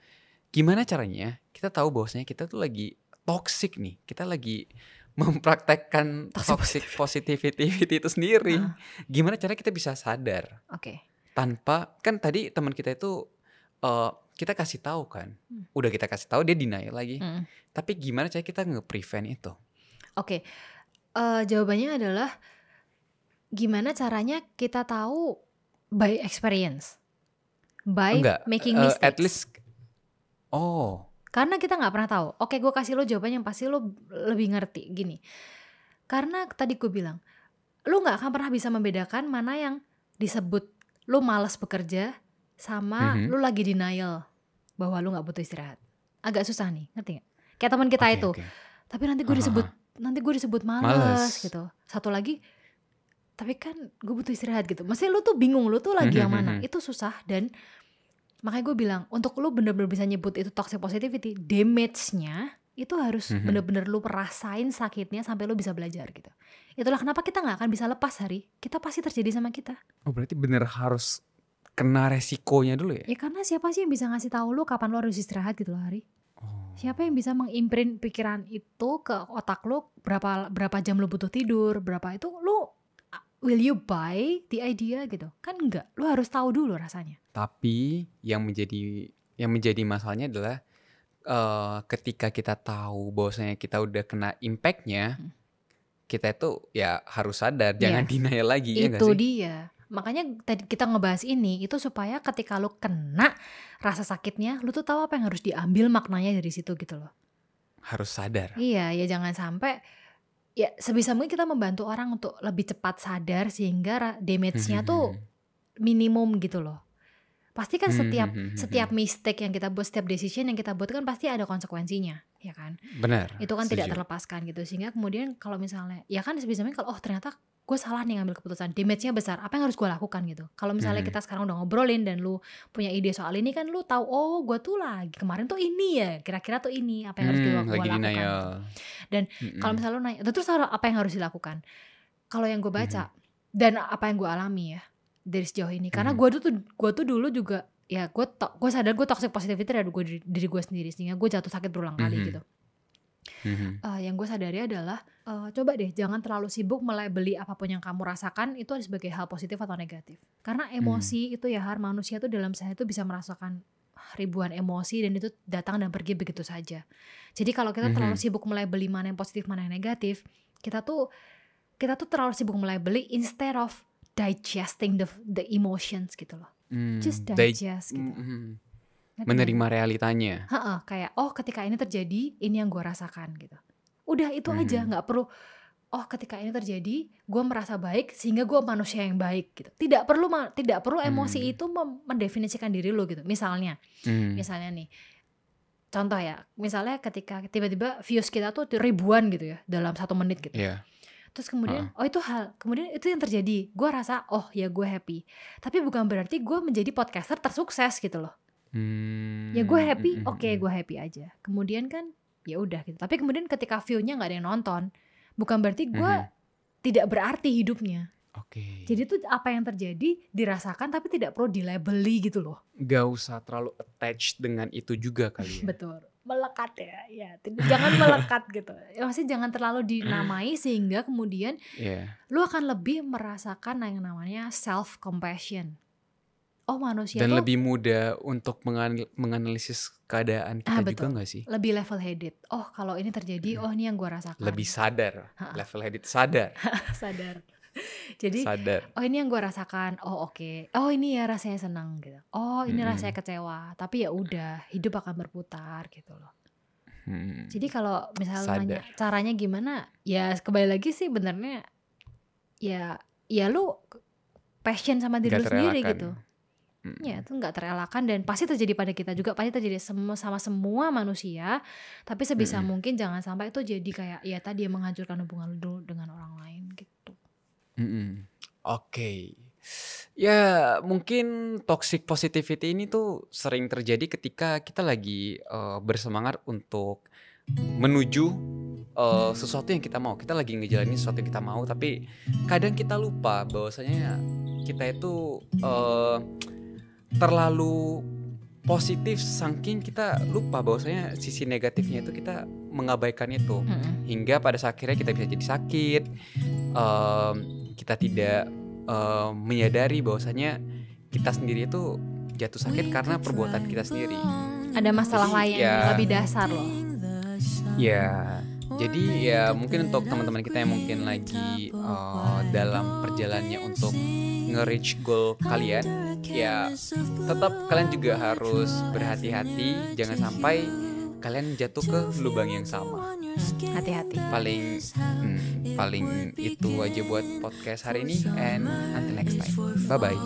Gimana caranya kita tahu bahwasanya kita tuh lagi toxic nih, kita lagi mempraktekkan toxic positivity itu sendiri. Gimana caranya kita bisa sadar? Tanpa, kan tadi teman kita itu kita kasih tahu kan, udah kita kasih tahu dia denial lagi. Tapi gimana caranya kita nge-prevent itu? Jawabannya adalah gimana caranya kita tahu by experience, by making mistakes. At least, karena kita nggak pernah tahu. Gue kasih lo jawaban yang pasti lo lebih ngerti gini. Karena tadi gue bilang, lo nggak akan pernah bisa membedakan mana yang disebut lo malas bekerja sama lo lagi denial bahwa lo nggak butuh istirahat. agak susah nih, ngerti gak? Kayak teman kita itu, tapi nanti gue disebut males gitu. Satu lagi, tapi kan gue butuh istirahat gitu. Maksudnya lu tuh bingung, lu tuh lagi yang mana. Itu susah. Dan makanya gue bilang, untuk lu bener-bener bisa nyebut itu toxic positivity, damage-nya itu harus bener-bener lu rasain sakitnya sampai lu bisa belajar gitu. Itulah kenapa kita gak akan bisa lepas, Hari. Kita pasti terjadi sama kita. Oh berarti bener harus kena resikonya dulu ya? Ya karena siapa sih yang bisa ngasih tahu lu kapan lu harus istirahat gitu loh, Hari. Siapa yang bisa mengimprint pikiran itu ke otak lu, berapa jam lu butuh tidur, berapa itu lu, will you buy the idea gitu? Kan enggak, lu harus tahu dulu rasanya. Tapi yang menjadi masalahnya adalah ketika kita tahu bahwasanya kita udah kena impactnya, kita itu ya harus sadar, jangan denial lagi. Ya itu dia. Makanya tadi kita ngebahas ini itu supaya ketika lu kena rasa sakitnya, lu tuh tahu apa yang harus diambil maknanya dari situ gitu loh. Harus sadar. Iya, ya jangan sampai, ya sebisa mungkin kita membantu orang untuk lebih cepat sadar sehingga damage-nya tuh minimum gitu loh. Pasti kan setiap mistake yang kita buat, setiap decision yang kita buat kan pasti ada konsekuensinya, ya kan? Benar. Itu kan tidak terlepaskan gitu. Sehingga kemudian kalau misalnya, ya kan sebisa mungkin kalau ternyata gue salah nih ngambil keputusan, damage-nya besar, apa yang harus gue lakukan gitu. Kalau misalnya kita sekarang udah ngobrolin dan lu punya ide soal ini kan, lu tahu, oh gue tuh lagi kemarin tuh ini ya, kira-kira tuh ini, apa yang harus gue lakukan gitu. Dan kalau misalnya lu nanya, terus apa yang harus dilakukan? Kalau yang gue baca dan apa yang gue alami ya dari sejauh ini, karena gue tuh dulu juga ya gue sadar gue toxic positivity dari diri gue sendiri, sehingga gue jatuh sakit berulang kali gitu. Yang gue sadari adalah coba deh jangan terlalu sibuk melabeli apapun yang kamu rasakan itu sebagai hal positif atau negatif, karena emosi itu ya manusia tuh dalam sehari itu bisa merasakan ribuan emosi dan itu datang dan pergi begitu saja. Jadi kalau kita terlalu sibuk melabeli mana yang positif mana yang negatif, kita tuh terlalu sibuk melabeli instead of digesting the emotions gitu loh. Just digest gitu. Menerima realitanya. Kayak ketika ini terjadi, ini yang gue rasakan gitu. Udah itu aja, nggak perlu ketika ini terjadi gue merasa baik sehingga gue manusia yang baik gitu. Tidak perlu emosi itu mendefinisikan diri lo gitu. Misalnya nih, contoh ya, misalnya ketika tiba-tiba views kita tuh ribuan gitu ya dalam 1 menit gitu. Terus kemudian kemudian itu yang terjadi, gue rasa ya gue happy. Tapi bukan berarti gue menjadi podcaster tersukses gitu loh. Ya gue happy, gue happy aja. Kemudian kan ya udah gitu. Tapi kemudian ketika view-nya nggak ada yang nonton, bukan berarti gue tidak berarti hidupnya. Jadi tuh apa yang terjadi dirasakan tapi tidak perlu dilabeli gitu loh. Gak usah terlalu attached dengan itu juga kali ya. Betul, melekat ya jangan melekat gitu. Maksudnya jangan terlalu dinamai sehingga kemudian lu akan lebih merasakan yang namanya self compassion. Manusia dan tuh lebih mudah untuk menganalisis keadaan kita juga gak sih? Lebih level headed. Kalau ini terjadi, ini yang gue rasakan. Lebih sadar. Level headed sadar. Sadar. Jadi sadar. Ini yang gue rasakan. Oke. Ini ya rasanya senang gitu. Ini rasanya kecewa. Tapi ya udah, hidup akan berputar gitu loh. Jadi kalau misalnya nanya caranya gimana, ya kembali lagi sih benernya ya lu passion sama diri lu sendiri gitu. Ya itu gak terelakkan dan pasti terjadi pada kita juga, pasti terjadi sama semua manusia. Tapi sebisa mungkin jangan sampai itu jadi kayak ya tadi yang menghancurkan hubungan lu dengan orang lain gitu. Ya mungkin toxic positivity ini tuh sering terjadi ketika kita lagi bersemangat untuk menuju sesuatu yang kita mau. Kita lagi ngejalanin sesuatu yang kita mau, tapi kadang kita lupa bahwasanya kita itu terlalu positif saking kita lupa bahwasanya sisi negatifnya itu kita mengabaikan itu. Hingga pada akhirnya kita bisa jadi sakit. Kita tidak menyadari bahwasanya kita sendiri itu jatuh sakit karena perbuatan kita sendiri. Ada masalah lain yang lebih dasar loh. Jadi ya mungkin untuk teman-teman kita yang mungkin lagi dalam perjalanannya untuk nge-reach goal kalian, ya tetap kalian juga harus berhati-hati, jangan sampai kalian jatuh ke lubang yang sama. Hati-hati. Paling itu aja buat podcast hari ini, and until next time. Bye bye.